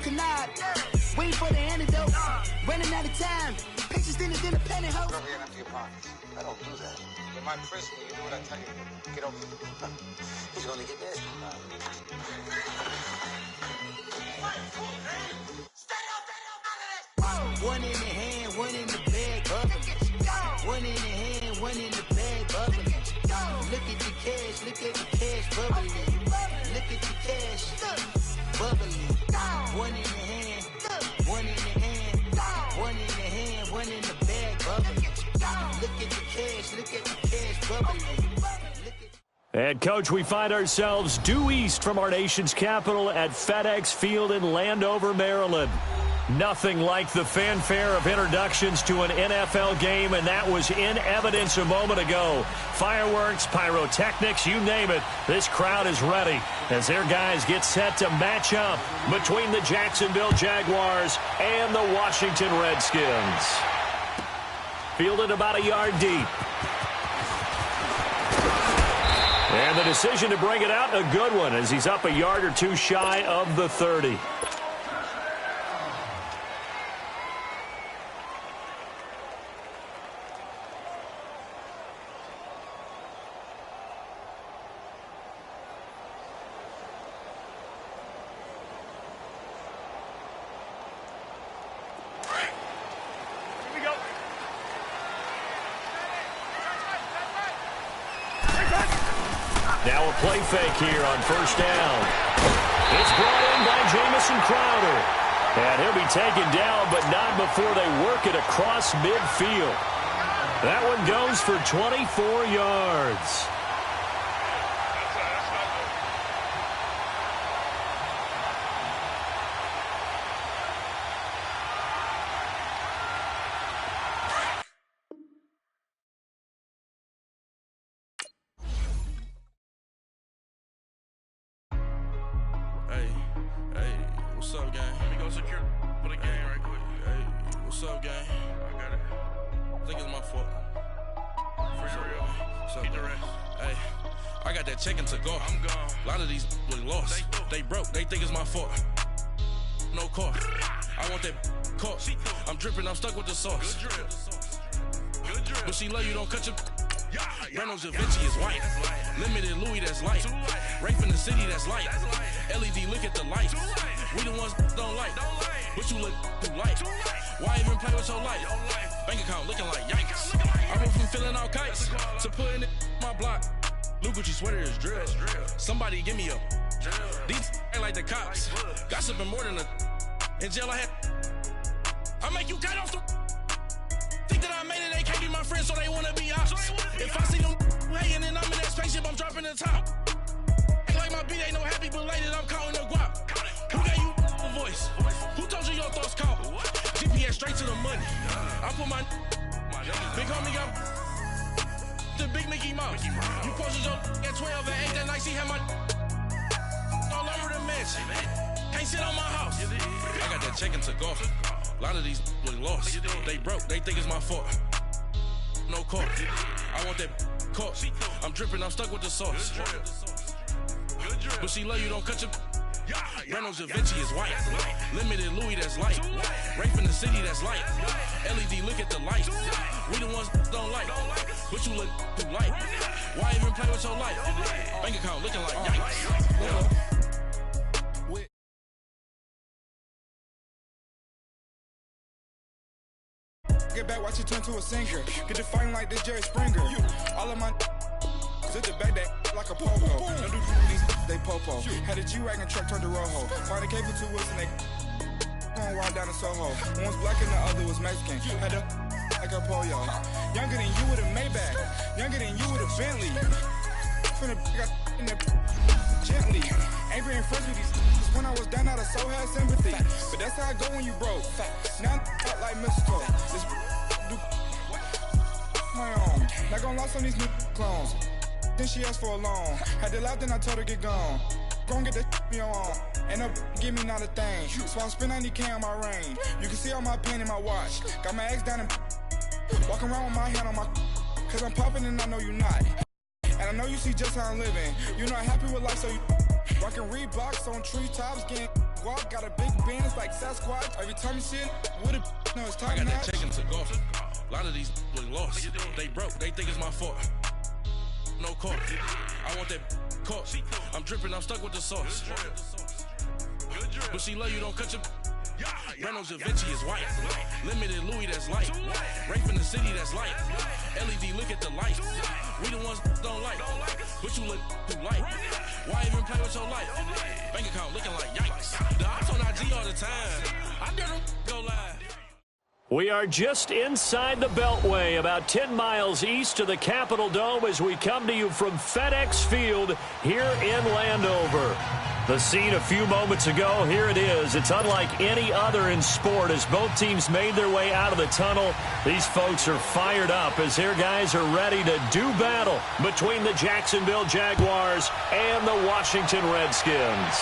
a nod. Waiting for the antidote. Running out of time. Pictures thinner than a pantyhose. Go over here and empty your pockets. I don't do that. In my prison, you do what I tell you. Get over here. He's gonna get this. One in the hand, one in the bag, bubbling. One in the hand, one in the bag, bubbling. Look at the cash, bubbling. Look at the cash, bubbling. One in the hand, one in the hand, one in the hand, one in the bag, bubbling. Look at the cash, bubbling. And, Coach, we find ourselves due east from our nation's capital at FedEx Field in Landover, Maryland. Nothing like the fanfare of introductions to an NFL game, and that was in evidence a moment ago. Fireworks, pyrotechnics, you name it. This crowd is ready as their guys get set to match up between the Jacksonville Jaguars and the Washington Redskins. Fielded about a yard deep. And the decision to bring it out, a good one, as he's up a yard or two shy of the 30. Now a play fake here on first down. It's brought in by Jamison Crowder. And he'll be taken down, but not before they work it across midfield. That one goes for 24 yards. What's up, gang? Let me go secure for the game right quick. Hey, what's up, gang? I got it. I think it's my fault. For real. What's up, the rest. Hey, I got that chicken to go. I'm gone. A lot of these was lost. They broke. They think it's my fault. No car. I want that caught. I'm dripping. I'm stuck with the sauce. Good drip. Good drip. But she love you. Don't cut your. Reynolds Da Vinci is white. Limited Louis, that's light. Rape in the city, that's light. LED, look at the light. We the ones don't like. But you look too light. Why even play with your life? Bank account looking like yikes. I went from filling out kites to putting it in my block. New Gucci sweater is drill. Somebody give me a. These ain't like the cops. Gossiping more than a. In jail I had. I make you cut off the. Think that I made it, they can't be my friends, so they wanna be ops. If I see them hating and I'm in that spaceship, I'm dropping the top. Ain't like my beat ain't no happy belated, I'm counting the guap. Who gave you a voice? Who told you your thoughts count? GPS straight to the money. I put my big homie got the big Mickey Mouse. You posted your at 12 and 8 that night, she had my all over the mansion. Can't sit on my house. I got that chicken to go. A lot of these was lost. They broke. They think it's my fault. No car. I want that caught. I'm dripping. I'm stuck with the sauce. But she love you. Don't cut your. Reynolds Da Vinci is white. Limited Louis, that's light. Rape in the city, that's light. LED, look at the light. We the ones don't like. But you look too light. Why even play with your life? Bank account looking like yikes. Get back, watch it turn to a singer. Get the fighting like this Jerry Springer. All of my sit the back that like a popo. Don't do these, they popo. Had a G-Wagon truck turned to Rojo. Find a cable 2 wheels and they going wild down in Soho. One was black and the other was Mexican. Had a like a pollo. Younger than you with a Maybach. Younger than you with a Bentley. From the got in the gently. Ain't been friends with these. When I was down, I so had sympathy. But that's how I go when you broke. Now I'm like mistletoe. This do my own. Not gonna lost on these new clones. Then she asked for a loan. Had to laugh, then I told her get gone. Gon' get that me on. Ain't no give me not a thing. So I spend 90K on my range. You can see all my pen in my watch. Got my ex down and walking around with my hand on my. Cause I'm popping and I know you not. And I know you see just how I'm living. You're not happy with life, so you rockin' Reeboks on treetops, getting Guap got a big Benz like Sasquatch. Every time you see it, with a no, it's top I got notch. that taken to golf. A lot of these look lost. They broke. They think it's my fault. No call. I want that caught. I'm dripping. I'm stuck with the sauce. But she love you. Don't cut your. Reynolds Da Vinci is white. Limited Louis, that's light. Rape in the city, that's light. LED, look at the light. We the ones don't like. But you look too light. Why even play with your life? Bank account looking like yikes. The ops on IG all the time. I dare them go live. We are just inside the Beltway, about 10 miles east of the Capitol Dome as we come to you from FedEx Field here in Landover. The scene a few moments ago, here it is. It's unlike any other in sport as both teams made their way out of the tunnel. These folks are fired up as their guys are ready to do battle between the Jacksonville Jaguars and the Washington Redskins.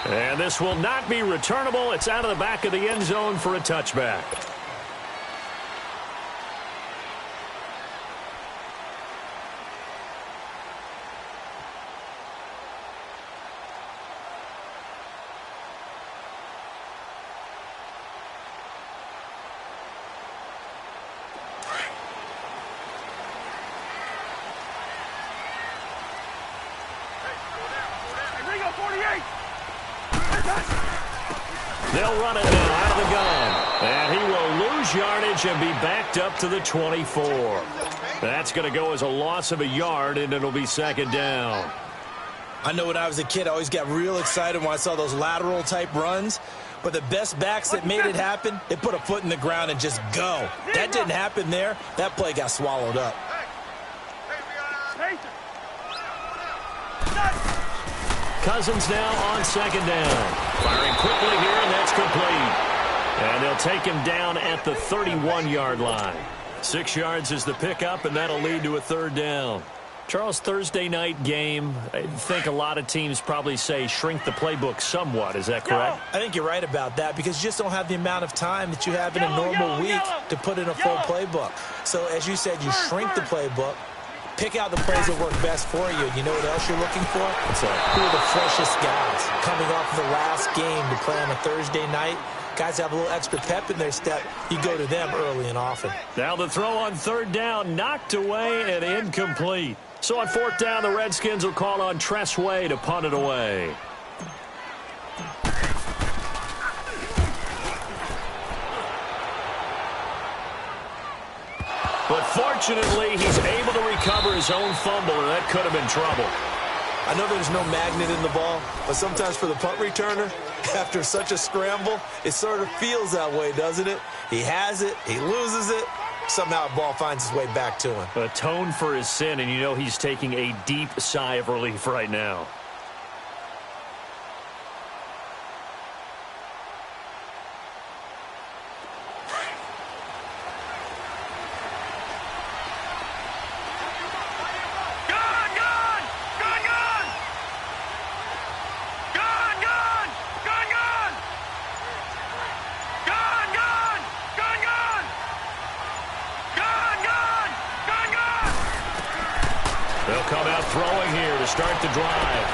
And this will not be returnable. It's out of the back of the end zone for a touchback. They'll run it now out of the gun. And he will lose yardage and be backed up to the 24. That's going to go as a loss of a yard, and it'll be second down. I know when I was a kid, I always got real excited when I saw those lateral-type runs. But the best backs that made it happen, they put a foot in the ground and just go. That didn't happen there. That play got swallowed up. Cousins now on second down. Firing quickly here, and that's complete. And they'll take him down at the 31-yard line. 6 yards is the pickup, and that'll lead to a third down. Charles, Thursday night game, I think a lot of teams probably say shrink the playbook somewhat. Is that correct? I think you're right about that because you just don't have the amount of time that you have in a normal week to put in a full playbook. So, as you said, you shrink the playbook. Pick out the plays that work best for you. And you know what else you're looking for? What's that? Who are the freshest guys coming off the last game to play on a Thursday night? Guys have a little extra pep in their step. You go to them early and often. Now the throw on third down, knocked away and incomplete. So on fourth down, the Redskins will call on Tress Way to punt it away. But fortunately, he's able to recover his own fumble, and that could have been trouble. I know there's no magnet in the ball, but sometimes for the punt returner, after such a scramble, it sort of feels that way, doesn't it? He has it, he loses it, somehow the ball finds its way back to him. Atone for his sin, and you know he's taking a deep sigh of relief right now. They'll come out throwing here to start the drive.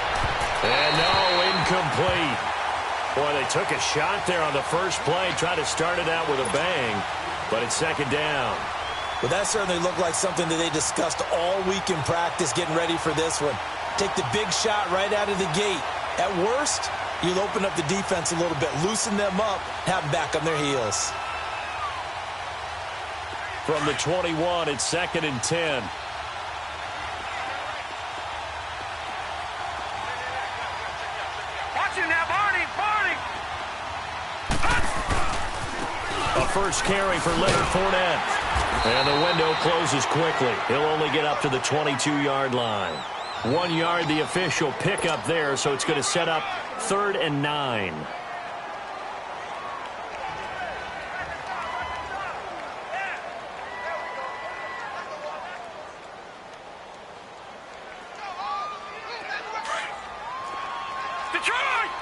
And no, incomplete. Boy, they took a shot there on the first play, tried to start it out with a bang, but it's second down. Well, that certainly looked like something that they discussed all week in practice getting ready for this one. Take the big shot right out of the gate. At worst, you'll open up the defense a little bit, loosen them up, have them back on their heels. From the 21, it's second and 10. A first carry for Leonard Fournette. And the window closes quickly. He'll only get up to the 22-yard line. 1 yard, the official pickup there, so it's going to set up 3rd and 9.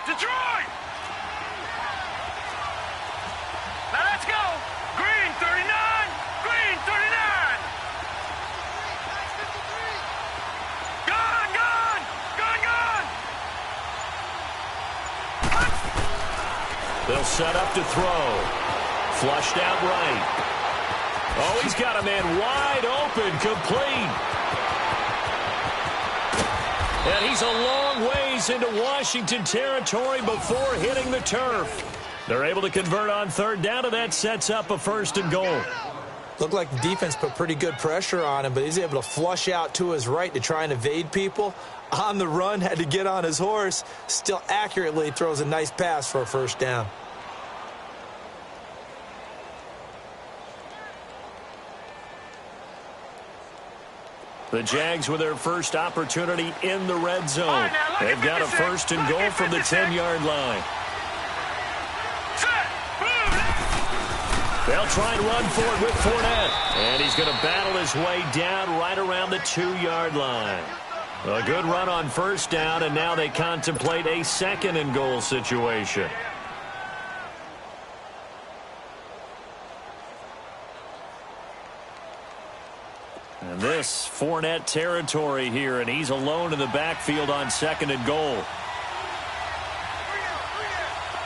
Detroit! Now let's go! Green 39! Green 39! Gone! They'll set up to throw. Flushed out right. Oh, he's got a man wide open, complete. And he's a long ways into Washington territory before hitting the turf. They're able to convert on third down, and that sets up a 1st and goal. Looked like the defense put pretty good pressure on him, but he's able to flush out to his right to try and evade people. On the run, had to get on his horse. Still accurately throws a nice pass for a 1st down. The Jags with their first opportunity in the red zone. They've got a 1st and goal from the 10-yard line. They'll try and run for it with Fournette. And he's going to battle his way down right around the 2-yard line. A good run on 1st down, and now they contemplate a 2nd and goal situation. And this Fournette territory here, and he's alone in the backfield on 2nd and goal.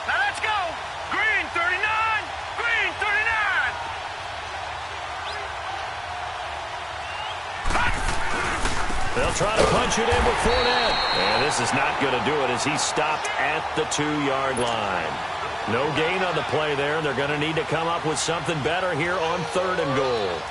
Now let's go. Green 39. Green 39. They'll try to punch it in with Fournette. And this is not going to do it as he's stopped at the 2-yard line. No gain on the play there. They're going to need to come up with something better here on 3rd and goal.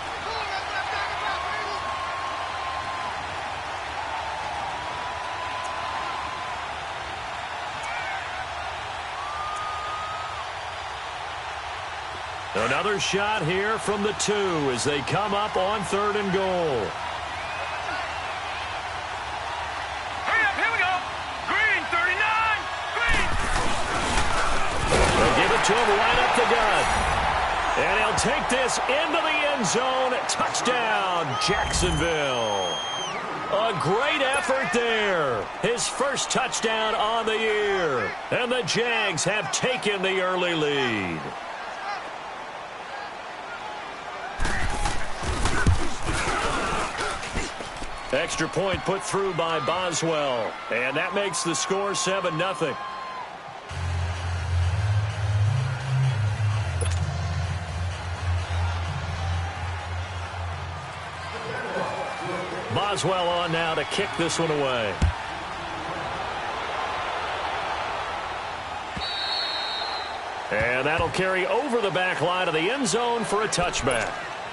Another shot here from the 2 as they come up on 3rd and goal. Hurry up, here we go. Green 39. Green. They'll give it to him right up the gut. And he'll take this into the end zone. Touchdown, Jacksonville. A great effort there. His first touchdown on the year. And the Jags have taken the early lead. Extra point put through by Boswell. And that makes the score 7-0. Boswell on now to kick this one away. And that'll carry over the back line of the end zone for a touchback.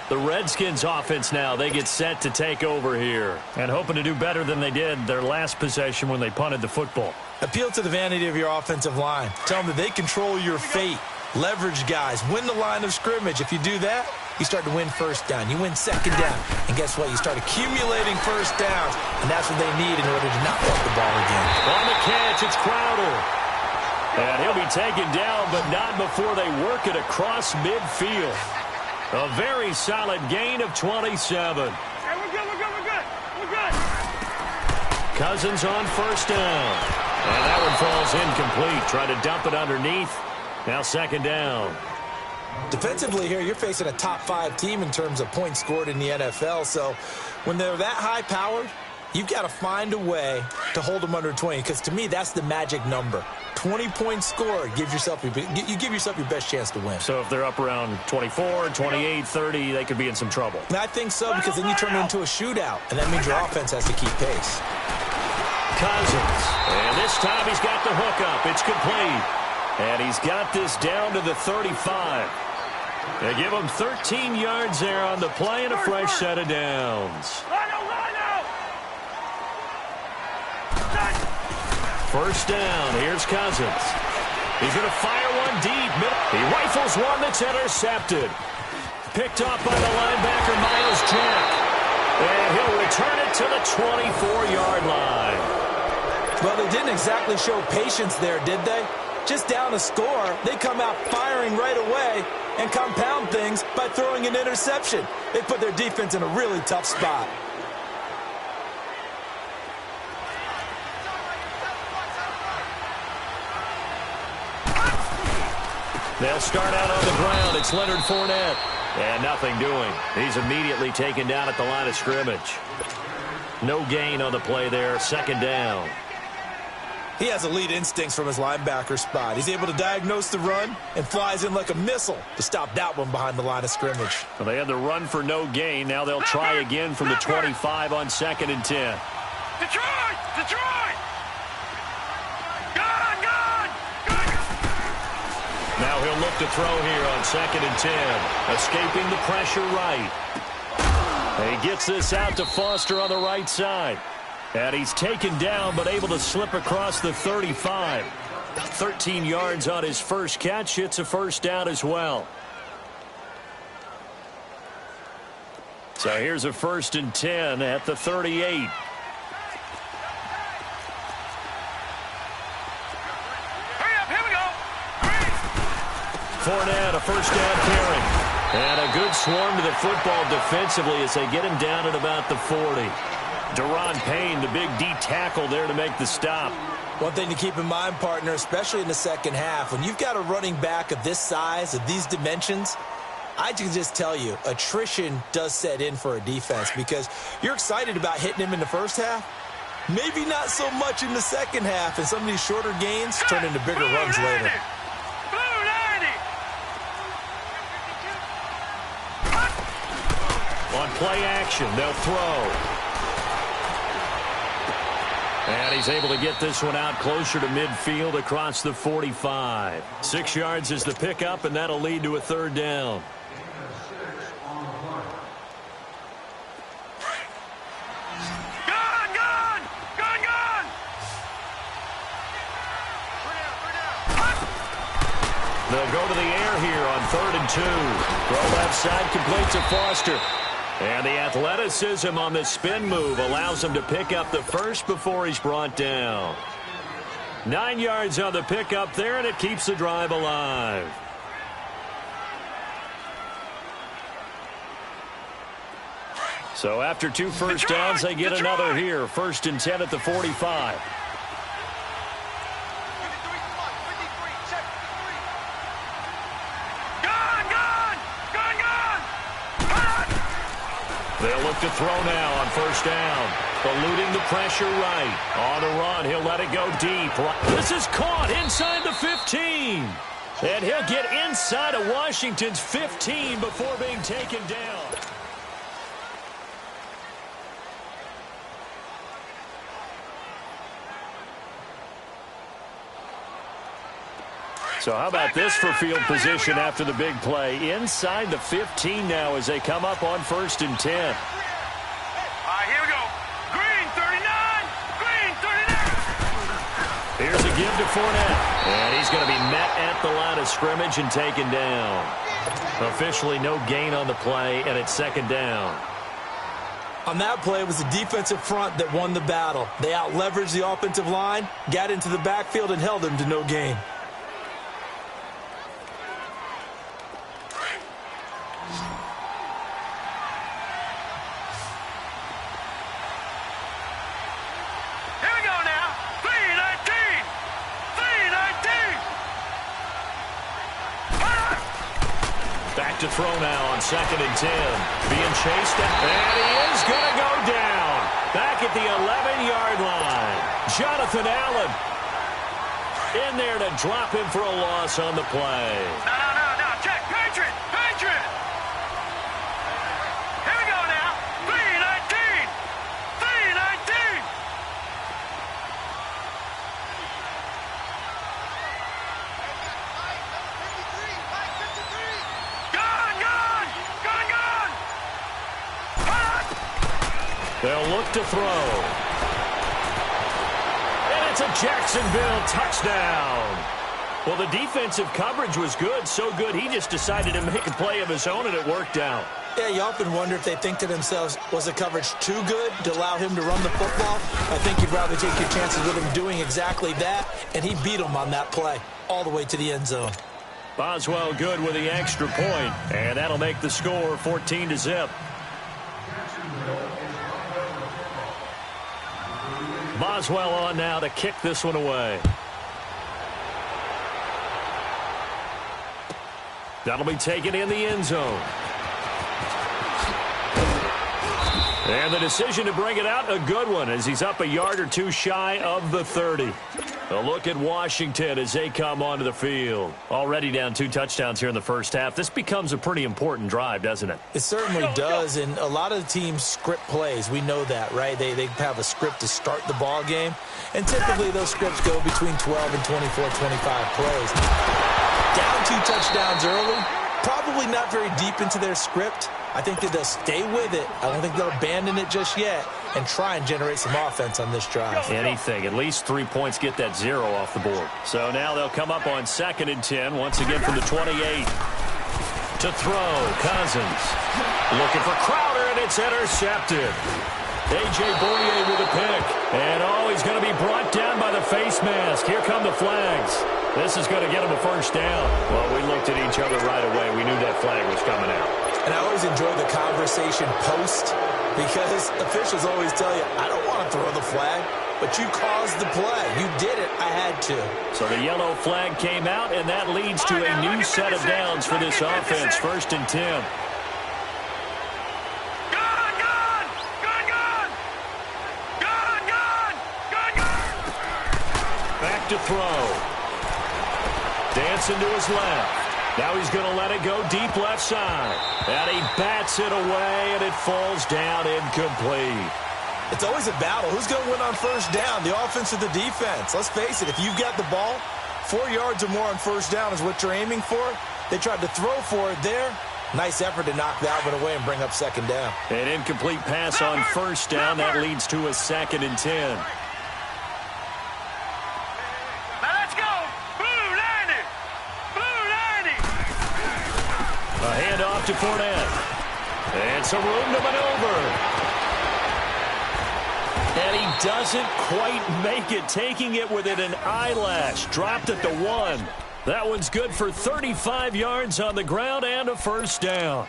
The Redskins offense now, they get set to take over here. And hoping to do better than they did their last possession when they punted the football. Appeal to the vanity of your offensive line. Tell them that they control your fate. Leverage guys. Win the line of scrimmage. If you do that, you start to win 1st down. You win 2nd down. And guess what? You start accumulating 1st downs. And that's what they need in order to not punt the ball again. On the catch, it's Crowder. And he'll be taken down, but not before they work it across midfield. A very solid gain of 27. Hey, we're good. Cousins on 1st down. And that one falls incomplete. Try to dump it underneath. Now 2nd down. Defensively here, you're facing a top 5 team in terms of points scored in the NFL. So when they're that high-powered, you've got to find a way to hold them under 20. Because to me, that's the magic number. 20-point score, you give yourself your best chance to win. So if they're up around 24, 28, 30, they could be in some trouble. And I think so, because then you turn it into a shootout, and that means your offense has to keep pace. Cousins, and this time he's got the hook up. It's complete. And he's got this down to the 35. They give him 13 yards there on the play and a fresh set of downs. First down, here's Cousins. He's going to fire one deep. He rifles one that's intercepted. Picked off by the linebacker, Miles Jack. And he'll return it to the 24-yard line. Well, they didn't exactly show patience there, did they? Just down a score, they come out firing right away and compound things by throwing an interception. They put their defense in a really tough spot. They'll start out on the ground. It's Leonard Fournette. And nothing doing. He's immediately taken down at the line of scrimmage. No gain on the play there. 2nd down. He has elite instincts from his linebacker spot. He's able to diagnose the run and flies in like a missile to stop that one behind the line of scrimmage. Well, they had the run for no gain. Now they'll try again from the 25 on 2nd and 10. Detroit! Detroit! Gone! Now he'll look to throw here on 2nd and 10. Escaping the pressure right. He gets this out to Foster on the right side. And he's taken down but able to slip across the 35. 13 yards on his first catch. It's a first down as well. So here's a 1st and 10 at the 38. Fournette, a first down carry. And a good swarm to the football defensively as they get him down at about the 40. Deron Payne, the big D tackle there to make the stop. One thing to keep in mind, partner, especially in the second half, when you've got a running back of this size, of these dimensions, I can just tell you, attrition does set in for a defense because you're excited about hitting him in the first half. Maybe not so much in the second half, and some of these shorter gains turn into bigger runs later. On play action, they'll throw. And he's able to get this one out closer to midfield across the 45. 6 yards is the pickup, and that'll lead to a 3rd down. They'll go to the air here on 3rd and 2. Throw left side, complete to Foster. And the athleticism on the spin move allows him to pick up the first before he's brought down. 9 yards on the pickup there, and it keeps the drive alive. So after 2 first downs, they get another here. 1st and 10 at the 45. They'll look to throw now on 1st down. Eluding the pressure right. On the run, he'll let it go deep. This is caught inside the 15. And he'll get inside of Washington's 15 before being taken down. So how about this for field position after the big play? Inside the 15 now as they come up on 1st and 10. All right, here we go. Green 39. Green 39. Here's a give to Fournette. And he's going to be met at the line of scrimmage and taken down. Officially no gain on the play, and it's 2nd down. On that play, it was the defensive front that won the battle. They out-leveraged the offensive line, got into the backfield, and held them to no gain. To throw now on 2nd and 10. Being chased, and he is going to go down. Back at the 11-yard line. Jonathan Allen in there to drop him for a loss on the play. No. Check. Patriot. Here we go now. 3-19. 3-19. They'll look to throw. And it's a Jacksonville touchdown. Well, the defensive coverage was good, so good he just decided to make a play of his own, and it worked out. Yeah, you often wonder if they think to themselves, was the coverage too good to allow him to run the football? I think you'd rather take your chances with him doing exactly that, and he beat him on that play all the way to the end zone. Boswell good with the extra point, and that'll make the score 14-0. Boswell on now to kick this one away. That'll be taken in the end zone. And the decision to bring it out, a good one, as he's up a yard or two shy of the 30. A look at Washington as they come onto the field. Already down 2 touchdowns here in the first half. This becomes a pretty important drive, doesn't it? It certainly does, and a lot of the teams script plays. We know that, right? They have a script to start the ball game, and typically those scripts go between 12 and 24, 25 plays. Down 2 touchdowns early, probably not very deep into their script. I think that they'll stay with it. I don't think they'll abandon it just yet and try and generate some offense on this drive. Anything. At least 3 points get that 0 off the board. So now they'll come up on 2nd and 10, once again from the 28. To throw, Cousins. Looking for Crowder, and it's intercepted. A.J. Bournier with a pick. And, he's going to be brought down by the face mask. Here come the flags. This is going to get him a first down. Well, we looked at each other right away. We knew that flag was coming out. And I always enjoy the conversation post because officials always tell you, I don't want to throw the flag, but you caused the play. You did it. I had to. So the yellow flag came out, and that leads to a new set of downs for this offense. 1st and 10. Back to throw. Dancing to his left. Now he's going to let it go deep left side. And he bats it away, and it falls down incomplete. It's always a battle. Who's going to win on first down, the offense or the defense? Let's face it, if you've got the ball, 4 yards or more on first down is what you're aiming for. They tried to throw for it there. Nice effort to knock that one away and bring up 2nd down. An incomplete pass on first down. That leads to a 2nd and 10. A handoff to Fournette. And some room to maneuver. And he doesn't quite make it, taking it within an eyelash. Dropped at the 1. That one's good for 35 yards on the ground and a first down.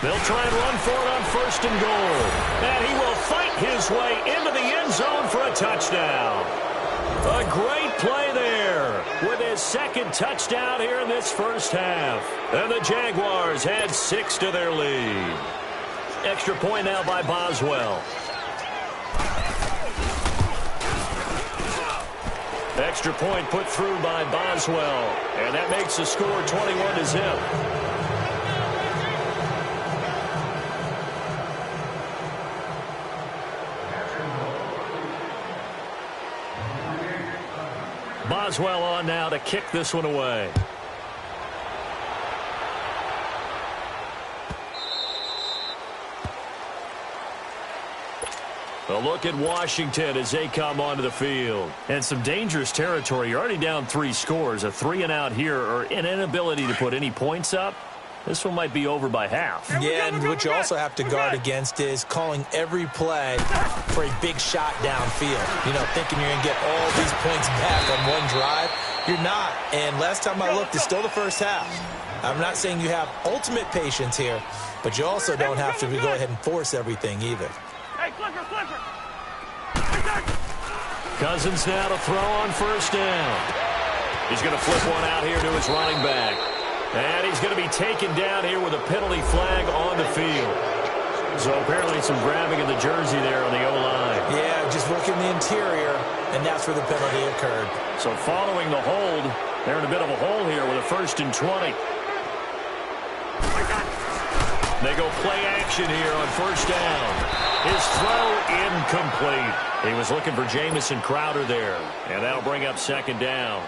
They'll try and run for it on 1st and goal. And he will fight his way into the end zone for a touchdown. A great play there with his 2nd touchdown here in this first half. And the Jaguars add 6 to their lead. Extra point now by Boswell. Extra point put through by Boswell. And that makes the score 21-0. Boswell on now to kick this one away. A look at Washington as they come onto the field. And some dangerous territory. You're already down 3 scores. A 3-and-out here or an inability to put any points up. This one might be over by half. Yeah, and what you also have to guard against is calling every play for a big shot downfield. You know, thinking you're going to get all these points back on one drive. You're not. And last time I looked, it's still the first half. I'm not saying you have ultimate patience here, but you also don't have to go ahead and force everything either. Hey, Clifford. Cousins now to throw on first down. He's going to flip one out here to his running back. And he's going to be taken down here with a penalty flag on the field. So apparently some grabbing of the jersey there on the O-line. Yeah, just working the interior, and that's where the penalty occurred. So following the hold, they're in a bit of a hole here with a 1st and 20. They go play action here on first down. His throw incomplete. He was looking for Jamison Crowder there, and that'll bring up 2nd down.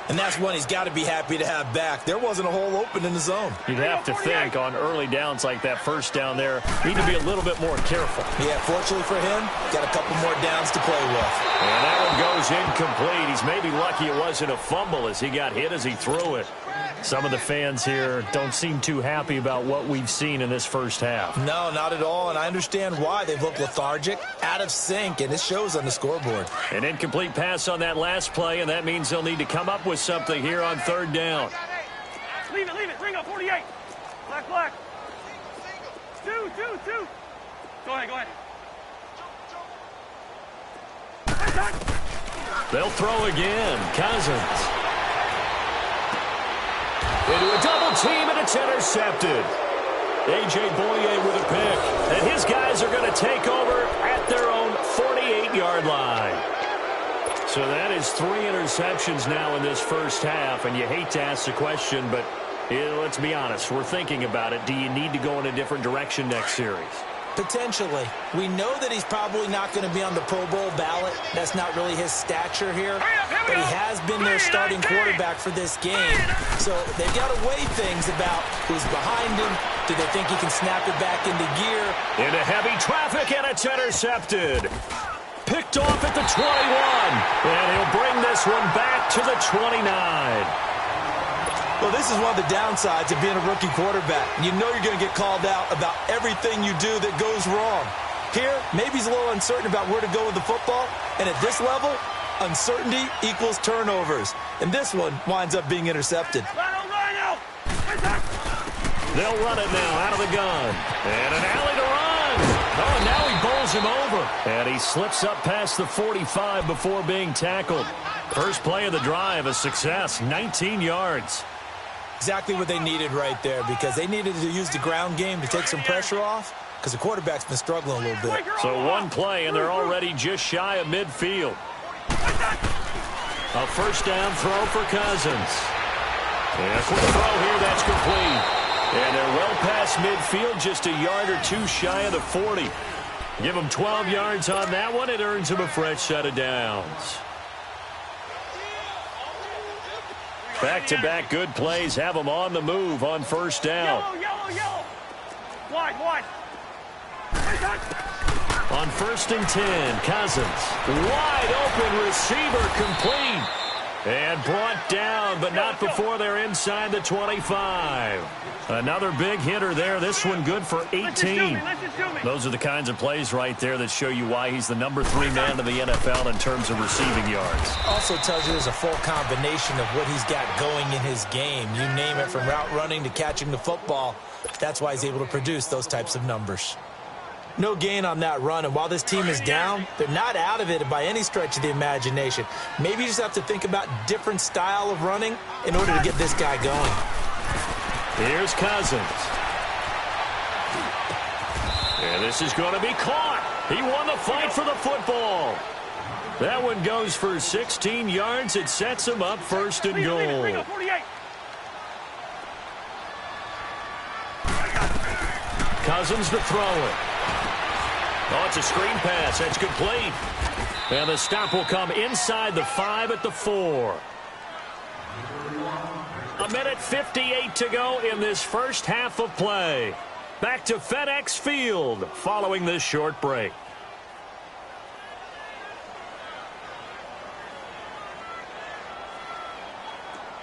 And that's one he's got to be happy to have back. There wasn't a hole open in the zone. You'd have to think on early downs like that first down there, need to be a little bit more careful. Yeah, fortunately for him, got a couple more downs to play with. And that one goes incomplete. He's maybe lucky it wasn't a fumble as he got hit as he threw it. Some of the fans here don't seem too happy about what we've seen in this first half. No, not at all, and I understand why. They've looked lethargic, out of sync, and it shows on the scoreboard. An incomplete pass on that last play, and that means they'll need to come up with something here on 3rd down. Leave it. Ringo, 48. Black. 2. Go ahead. They'll throw again. Cousins. Into a double team, and it's intercepted. A.J. Boye with a pick. And his guys are going to take over at their own 48-yard line. So that is 3 interceptions now in this first half. And you hate to ask the question, but let's be honest. We're thinking about it. Do you need to go in a different direction next series? Potentially. We know that he's probably not going to be on the Pro Bowl ballot. That's not really his stature here. But he has been their starting quarterback for this game. So they've got to weigh things about who's behind him. Do they think he can snap it back into gear? Into heavy traffic, and it's intercepted. Picked off at the 21. And he'll bring this one back to the 29. Well, this is one of the downsides of being a rookie quarterback. You know you're going to get called out about everything you do that goes wrong. Here, maybe he's a little uncertain about where to go with the football. And at this level, uncertainty equals turnovers. And this one winds up being intercepted. They'll run it now out of the gun. And an alley to run. Oh, and now he bowls him over. And he slips up past the 45 before being tackled. First play of the drive, a success, 19 yards. Exactly what they needed right there, because they needed to use the ground game to take some pressure off, because the quarterback's been struggling a little bit. So one play, and they're already just shy of midfield. A first down throw for Cousins. And a quick throw here, that's complete. And they're well past midfield, just a yard or two shy of the 40. Give them 12 yards on that one. It earns them a fresh set of downs. Back-to-back good plays have them on the move on first down. Yellow. Wide. On 1st and 10, Cousins. Wide open receiver complete. And brought down, but not before they're inside the 25. Another big hitter there. This one good for 18. Those are the kinds of plays right there that show you why he's the number 3 man in the NFL in terms of receiving yards. Also tells you there's a full combination of what he's got going in his game. You name it, from route running to catching the football. That's why he's able to produce those types of numbers. No gain on that run, and while this team is down, they're not out of it by any stretch of the imagination. Maybe you just have to think about different style of running in order to get this guy going. Here's Cousins. And this is going to be caught. He won the fight for the football. That one goes for 16 yards. It sets him up 1st and goal. Cousins to throw it. Oh, it's a screen pass. That's complete. And the stop will come inside the 5 at the 4. A minute 58 to go in this first half of play. Back to FedEx Field following this short break.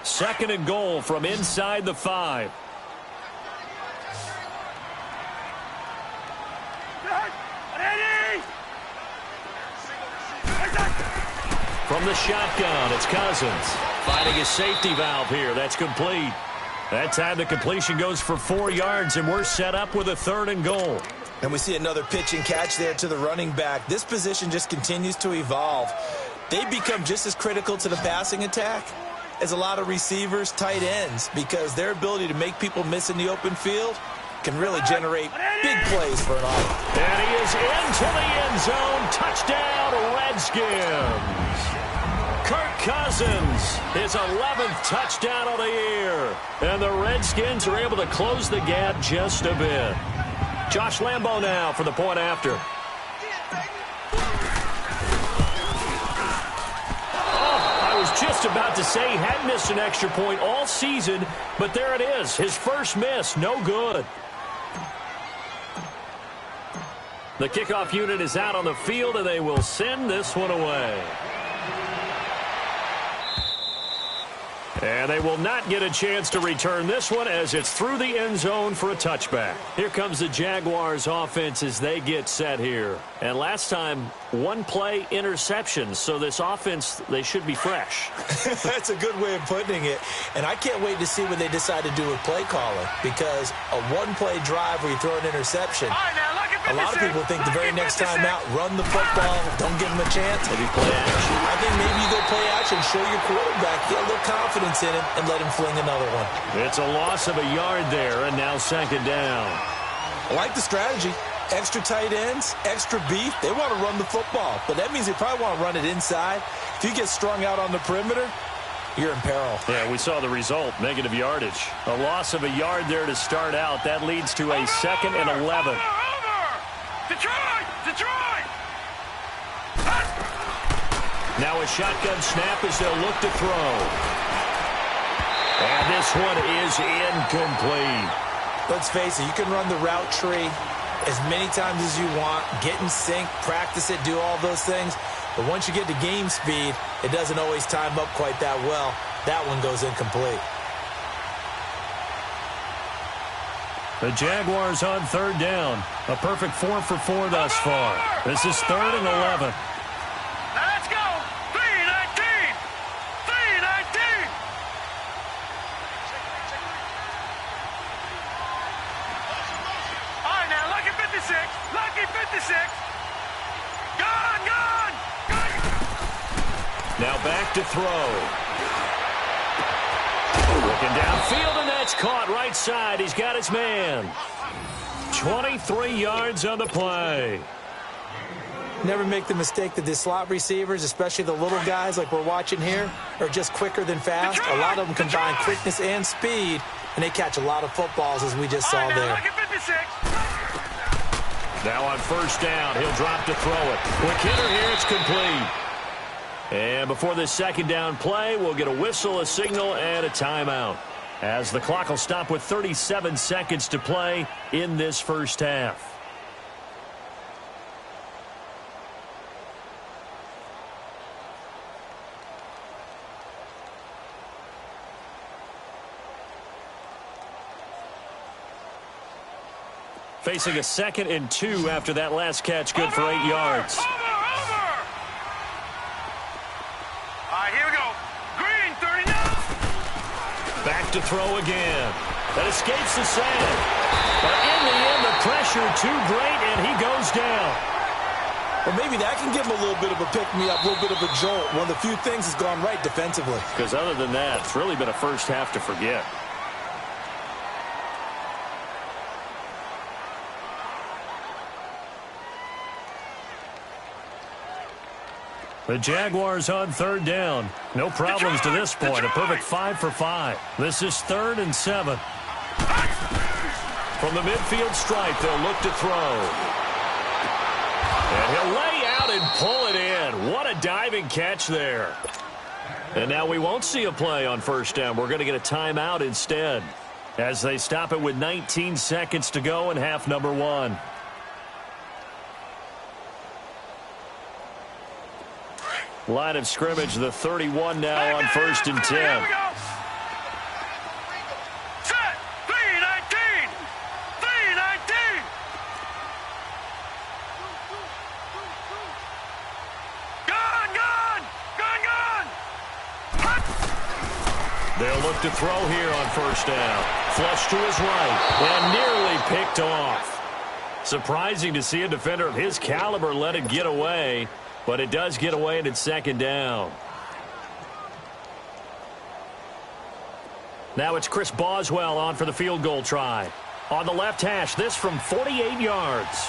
Second and goal from inside the 5. From the shotgun, it's Cousins. Finding his safety valve here. That's complete. That time the completion goes for 4 yards, and we're set up with a 3rd and goal. And we see another pitch and catch there to the running back. This position just continues to evolve. They become just as critical to the passing attack as a lot of receivers, tight ends, because their ability to make people miss in the open field can really generate big plays for an offense. And he is into the end zone. Touchdown, Redskins. Kirk Cousins, his 11th touchdown of the year. And the Redskins are able to close the gap just a bit. Josh Lambo now for the point after. I was just about to say he had missed an extra point all season, but there it is. His first miss, no good. The kickoff unit is out on the field, and they will send this one away. And they will not get a chance to return this one as it's through the end zone for a touchback. Here comes the Jaguars offense as they get set here. And last time, 1 play interception. So this offense, they should be fresh. That's a good way of putting it. And I can't wait to see what they decide to do with play calling, because a 1-play drive where you throw an interception. All right, now look at A lot of people think the very next time out, run the football, don't give him a chance. Maybe play action. I think maybe you go play action, show your quarterback, get a little confidence in him, and let him fling another one. It's a loss of a yard there, and now second down. I like the strategy. Extra tight ends, extra beef. They want to run the football, but that means they probably want to run it inside. If you get strung out on the perimeter, you're in peril. Yeah, we saw the result, negative yardage. A loss of a yard there to start out. That leads to a second and 11. Detroit! Now a shotgun snap as they'll look to throw. And this one is incomplete. Let's face it, you can run the route tree as many times as you want, get in sync, practice it, do all those things. But once you get to game speed, it doesn't always time up quite that well. That one goes incomplete. The Jaguars on third down. A perfect 4 for 4 thus far. This is third and 11. Now let's go. 3-19. 3-19. All right, now, lucky 56. Lucky 56. Gone. Now back to throw. Looking downfield, and that's caught right side. He's got his man. 23 yards on the play. Never make the mistake that the slot receivers, especially the little guys like we're watching here, are just quicker than fast. A lot of them combine quickness and speed, and they catch a lot of footballs, as we just saw there. Now on first down, he'll drop to throw it. Quick hitter here, it's complete. And before this second down play, we'll get a whistle, a signal, and a timeout, as the clock will stop with 37 seconds to play in this first half. Facing a 2nd and 2 after that last catch, good for 8 yards. All right, here we go. Green, 39. Back to throw again. That escapes the sand. But in the end, the pressure too great, and he goes down. Well, maybe that can give him a little bit of a pick-me-up, a little bit of a jolt. One of the few things has gone right defensively. Because other than that, it's really been a first half to forget. The Jaguars on third down. No problems to this point. A perfect 5 for 5. This is 3rd and 7. From the midfield stripe, they'll look to throw. And he'll lay out and pull it in. What a diving catch there. And now we won't see a play on first down. We're going to get a timeout instead, as they stop it with 19 seconds to go in half number 1. Line of scrimmage, the 31 now on 1st and 10. Here we go. Set. 3-19. 3-19. Gone. They'll look to throw here on first down. Flush to his right and nearly picked off. Surprising to see a defender of his caliber let it get away. But it does get away, and it's second down. Now it's Chris Boswell on for the field goal try. On the left hash, this from 48 yards.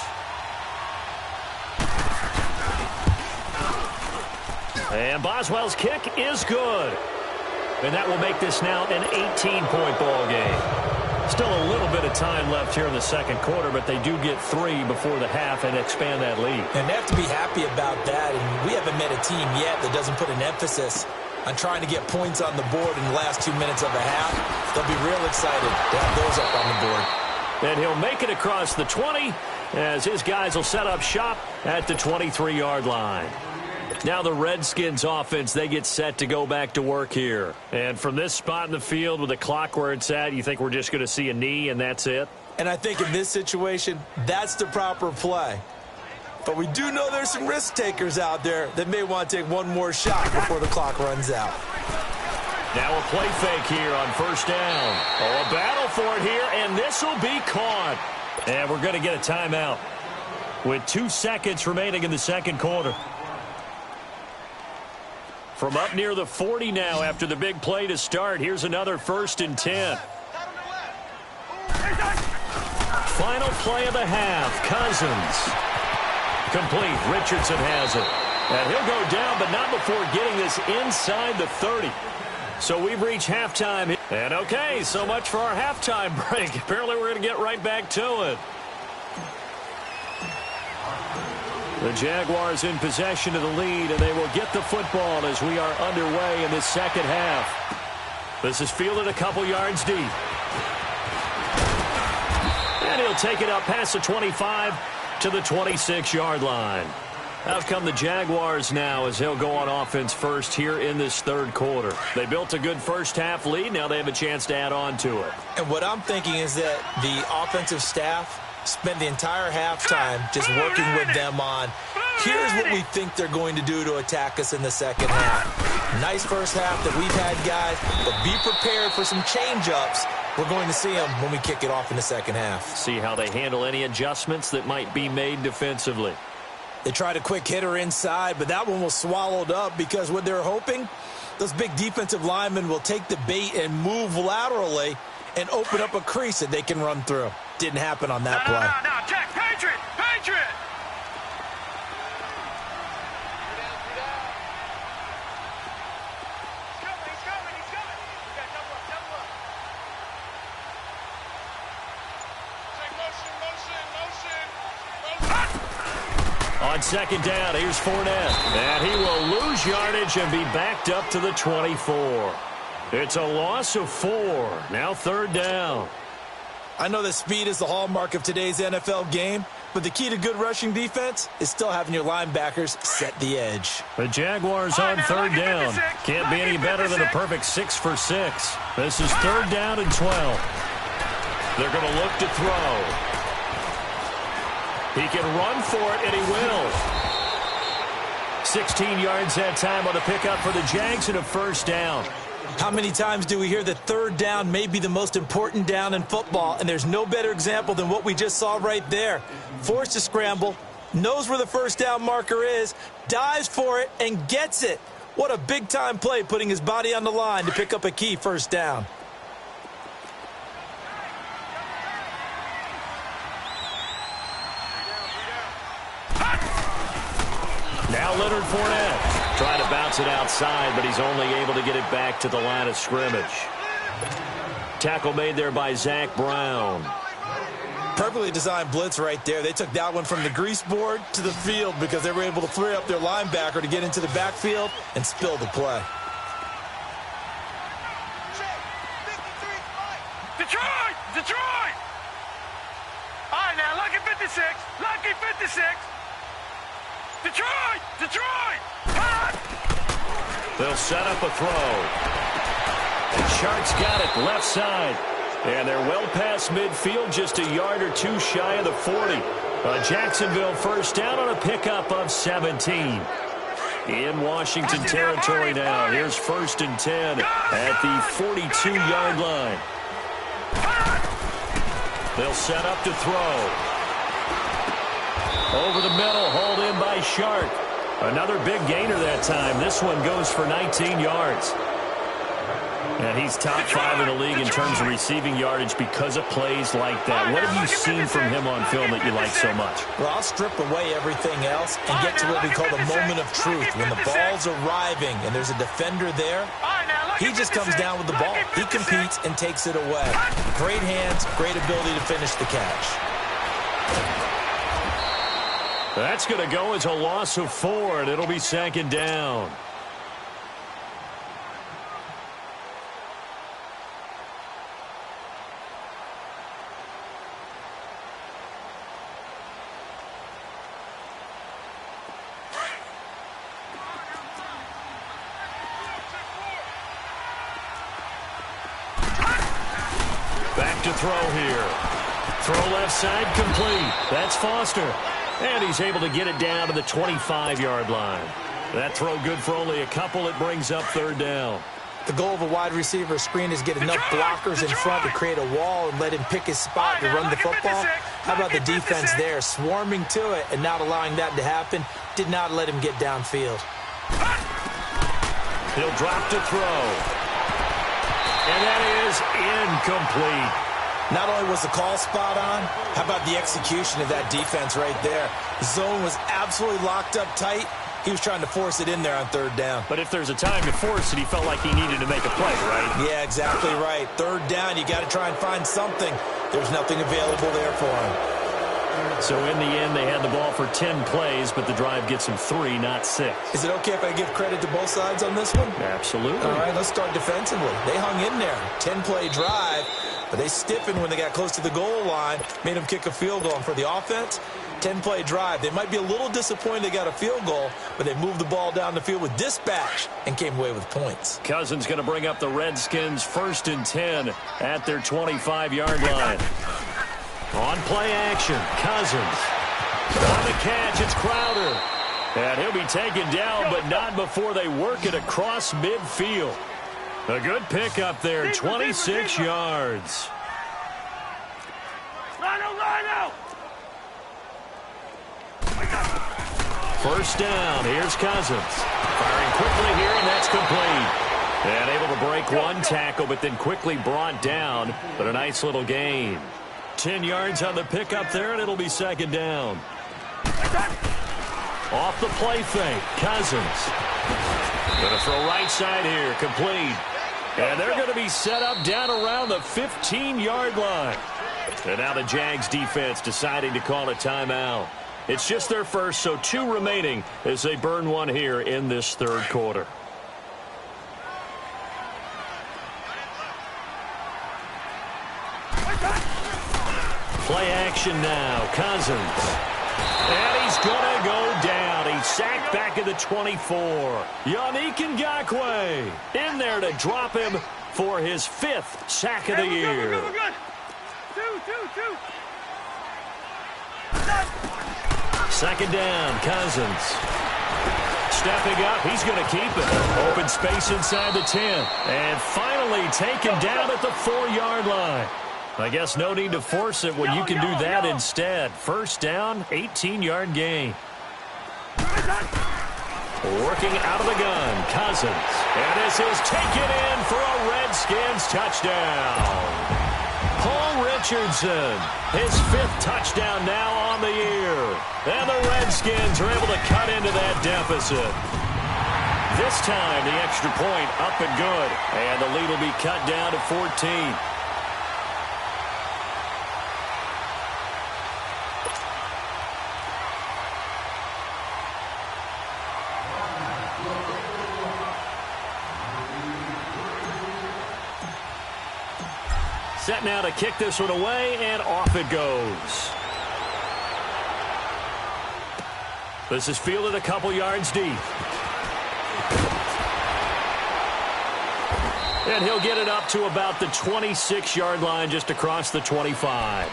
And Boswell's kick is good. And that will make this now an 18-point ball game. Still a little bit of time left here in the second quarter, but they do get 3 before the half and expand that lead. And they have to be happy about that. And we haven't met a team yet that doesn't put an emphasis on trying to get points on the board in the last 2 minutes of a half. They'll be real excited to have those up on the board. And he'll make it across the 20 as his guys will set up shop at the 23-yard line. Now the Redskins offense, they get set to go back to work here. And from this spot in the field with the clock where it's at, you think we're just going to see a knee and that's it? And I think in this situation, that's the proper play. But we do know there's some risk takers out there that may want to take one more shot before the clock runs out. Now a play fake here on first down. Oh, a battle for it here, and this will be caught. And we're going to get a timeout. with 2 seconds remaining in the second quarter. From up near the 40 now after the big play to start. Here's another 1st and 10. Final play of the half. Cousins. Complete. Richardson has it. And he'll go down, but not before getting this inside the 30. So we've reached halftime. And okay, so much for our halftime break. Apparently we're going to get right back to it. The Jaguars in possession of the lead, and they will get the football as we are underway in this second half. This is fielded a couple yards deep. And he'll take it up past the 25 to the 26-yard line. Out come the Jaguars now as they'll go on offense first here in this third quarter. They built a good first half lead. Now they have a chance to add on to it. And what I'm thinking is that the offensive staff spend the entire halftime just working with them on, here's what we think they're going to do to attack us in the second half. Nice first half that we've had, guys, but be prepared for some change-ups. We're going to see them when we kick it off in the second half. See how they handle any adjustments that might be made defensively. They tried a quick hitter inside, but that one was swallowed up because what they're hoping, those big defensive linemen will take the bait and move laterally and open up a crease that they can run through. Didn't happen on that play. No, Jack, Patriot! Patriot! He's coming. Yeah, double up. Take motion. On second down, here's Fournette. And he will lose yardage and be backed up to the 24. It's a loss of 4. Now 3rd down. I know that speed is the hallmark of today's NFL game, but the key to good rushing defense is still having your linebackers set the edge. The Jaguars on 3rd down. Can't be any better than a perfect 6 for 6. This is 3rd down and 12. They're going to look to throw. He can run for it, and he will. 16 yards that time on the pickup for the Jags and a 1st down. How many times do we hear that 3rd down may be the most important down in football, and there's no better example than what we just saw right there. Forced to scramble, knows where the 1st down marker is, dives for it, and gets it. What a big-time play, putting his body on the line to pick up a key 1st down. Now Leonard Fournette. Trying to bounce it outside, but he's only able to get it back to the line of scrimmage. Tackle made there by Zach Brown. Perfectly designed blitz right there. They took that one from the grease board to the field because they were able to free up their linebacker to get into the backfield and spill the play. Detroit! All right, now, lucky 56. Lucky 56. Detroit! They'll set up a throw. And Shark's got it left side. And they're well past midfield, just a yard or 2 shy of the 40. A Jacksonville 1st down on a pickup of 17. In Washington territory now. Here's 1st and 10 at the 42-yard line. They'll set up to throw. Over the middle, hauled in by Shark. Another big gainer that time. This one goes for 19 yards. And he's top 5 in the league in terms of receiving yardage because of plays like that. What have you seen from him on film that you like so much? Well, I'll strip away everything else and get to what we call the moment of truth. When the ball's arriving and there's a defender there, he just comes down with the ball. He competes and takes it away. Great hands, great ability to finish the catch. That's going to go as a loss of 4, and it'll be 2nd down. Back to throw here. Throw left side complete. That's Foster. And he's able to get it down to the 25-yard line. That throw good for only a couple. It brings up 3rd down. The goal of a wide receiver screen is get enough blockers in front to create a wall and let him pick his spot to run the football. How about the defense there, swarming to it and not allowing that to happen? Did not let him get downfield. He'll drop to throw. And that is incomplete. Not only was the call spot on, how about the execution of that defense right there? The zone was absolutely locked up tight. He was trying to force it in there on third down. But if there's a time to force it, he felt like he needed to make a play, right? Yeah, exactly right. Third down, you got to try and find something. There's nothing available there for him. So in the end, they had the ball for 10 plays, but the drive gets them 3, not 6. Is it okay if I give credit to both sides on this one? Absolutely. All right, let's start defensively. They hung in there. 10-play drive, but they stiffened when they got close to the goal line, made them kick a field goal. And for the offense, 10-play drive. They might be a little disappointed they got a field goal, but they moved the ball down the field with dispatch and came away with points. Cousins going to bring up the Redskins 1st and 10 at their 25-yard line. On play action, Cousins. On the catch, it's Crowder. And he'll be taken down, but not before they work it across midfield. A good pickup there, 26 yards. Lino! First down, here's Cousins. Firing quickly here, and that's complete. And able to break one tackle, but then quickly brought down. But a nice little gain. 10 yards on the pickup there, and it'll be 2nd down. Off the play fake, Cousins. Going to throw right side here, complete. And they're going to be set up down around the 15-yard line. And now the Jags defense deciding to call a timeout. It's just their first, so 2 remaining as they burn one here in this 3rd quarter. Play action now, Cousins. And he's going to go down. He's sacked back at the 24. Yannick Ngakoue in there to drop him for his 5th sack of the year. We're good. Two. 2nd down, Cousins. Stepping up, he's going to keep it. Open space inside the 10. And finally taken down at the 4-yard line. I guess no need to force it when you can do that instead. First down, 18-yard gain. Working out of the gun, Cousins. And this is taken in for a Redskins touchdown. Paul Richardson, his 5th touchdown now on the year. And the Redskins are able to cut into that deficit. This time, the extra point up and good. And the lead will be cut down to 14. Set now to kick this one away, and off it goes. This is fielded a couple yards deep. And he'll get it up to about the 26-yard line, just across the 25.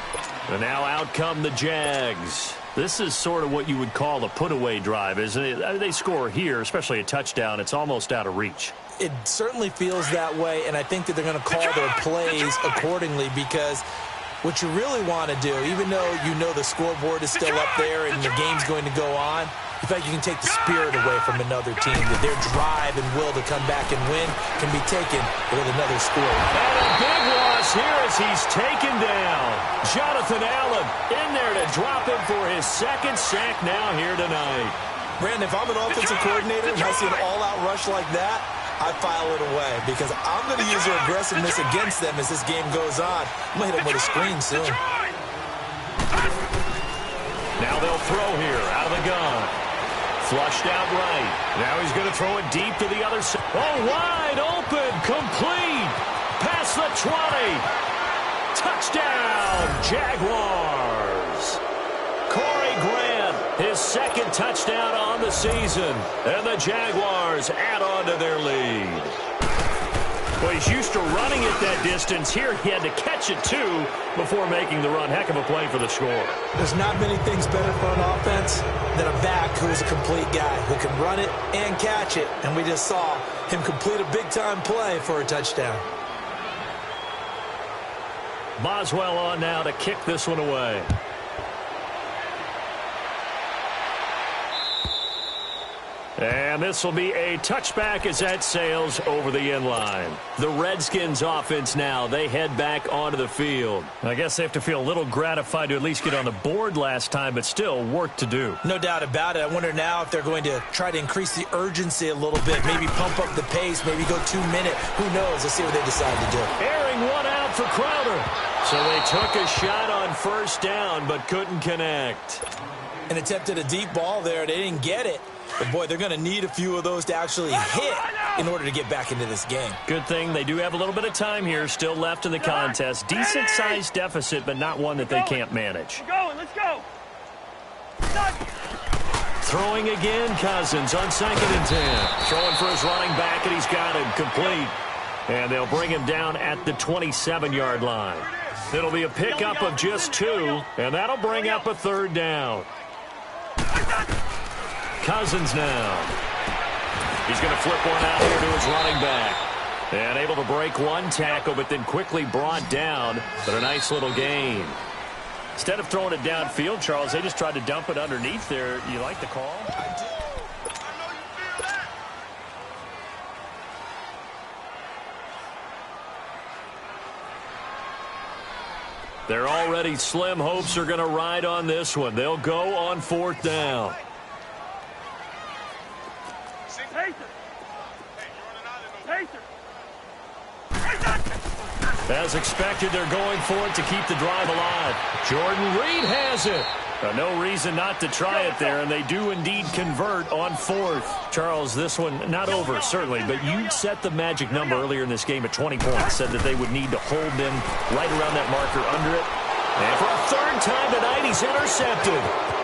And now out come the Jags. This is sort of what you would call a put-away drive, isn't it? They score here, especially a touchdown. It's almost out of reach. It certainly feels that way, and I think that they're going to call their plays accordingly, because what you really want to do, even though you know the scoreboard is still up there and the game's going to go on, in fact, you can take the spirit away from another team, that their drive and will to come back and win can be taken with another score. And a big loss here as he's taken down. Jonathan Allen in there to drop him for his 2nd sack now here tonight. Brandon, if I'm an offensive coordinator and I see an all-out rush like that, I file it away, because I'm going to use their aggressiveness against them as this game goes on. I'm going to hit them with a screen soon. Now they'll throw here out of the gun. Flushed out right. Now he's going to throw it deep to the other side. Oh, wide open, complete. Past the 20. Touchdown, Jaguars. Corey Grant, his 2nd touchdown on the season. And the Jaguars add on to their lead. Well, he's used to running it that distance. Here he had to catch it, too, before making the run. Heck of a play for the score. There's not many things better for an offense than a back who is a complete guy, who can run it and catch it. And we just saw him complete a big-time play for a touchdown. Boswell on now to kick this one away. And this will be a touchback as that sails over the end line. The Redskins offense now, they head back onto the field. I guess they have to feel a little gratified to at least get on the board last time, but still work to do. No doubt about it. I wonder now if they're going to try to increase the urgency a little bit, maybe pump up the pace, maybe go 2 minute. Who knows? Let's see what they decide to do. Airing one out for Crowder. So they took a shot on first down, but couldn't connect. And attempted a deep ball there. They didn't get it. But, boy, they're going to need a few of those to actually hit in order to get back into this game. Good thing they do have a little bit of time here still left in the contest. Decent-sized deficit, but not one that they can't manage. Let's go. Throwing again, Cousins on 2nd and 10. Throwing for his running back, and he's got him complete. And they'll bring him down at the 27-yard line. It'll be a pickup of just 2, and that'll bring up a 3rd down. Cousins now. He's going to flip one out here to his running back. And able to break one tackle, but then quickly brought down. But a nice little gain. Instead of throwing it downfield, Charles, they just tried to dump it underneath there. You like the call? Their already slim hopes are going to ride on this one. They'll go on 4th down. As expected, they're going for it to keep the drive alive. Jordan Reed has it. No reason not to try it there, and they do indeed convert on 4th. Charles, this one not over, certainly, but you set the magic number earlier in this game at 20 points, said that they would need to hold them right around that marker under it. And for a 3rd time tonight, he's intercepted.